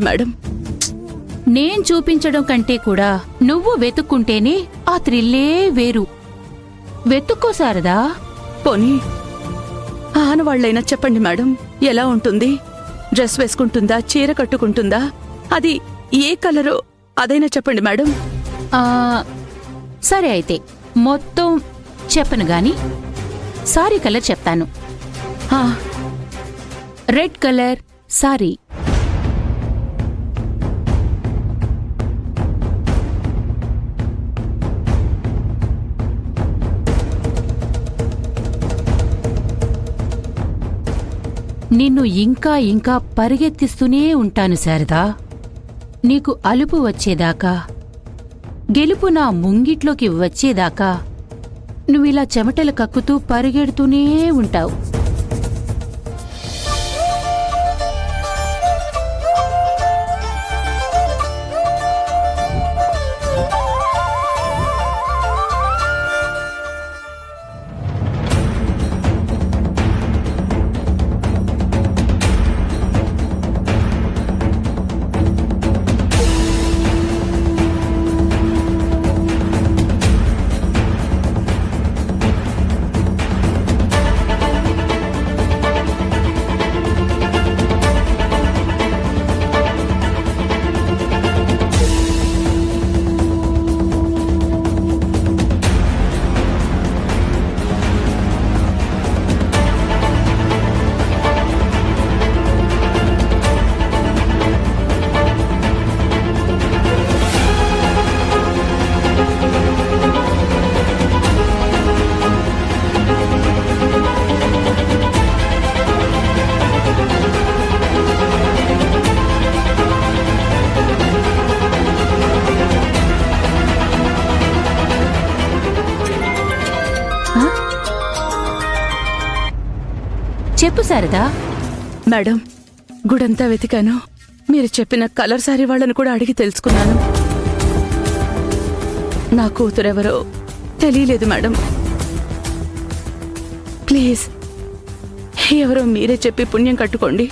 Madam. నేను చూపించడం కంటే కూడా నువ్వు వెతుక్కుంటేనే ఆ థ్రిల్లే వేరు. వెతుక్కో శారదా. పోనీ ఆనవాళ్లైనా చెప్పండి మేడం, ఎలా ఉంటుంది? డ్రెస్ వేసుకుంటుందా, చీర కట్టుకుంటుందా, అది ఏ కలరో అదైనా చెప్పండి మేడం. ఆ, సరే అయితే మొత్తం చెప్పను గాని సారీ కలర్ చెప్తాను. ఆ, రెడ్ కలర్ సారీ. నిన్ను ఇంకా ఇంకా పరిగెత్తిస్తూనే ఉంటాను శారదా. నీకు అలుపు వచ్చేదాకా, గెలుపు నా ముంగిట్లోకి వచ్చేదాకా నువ్విలా చెమటలు కక్కుతూ పరిగెడుతూనే ఉంటావు. చెప్పు శారదా. మేడం, గుడంతా వెతికాను. మీరు చెప్పిన కలర్ సారీ వాళ్ళని కూడా అడిగి తెలుసుకున్నాను. నా కూతురెవరో తెలియలేదు మేడం. ప్లీజ్ ఎవరో మీరే చెప్పి పుణ్యం కట్టుకోండి.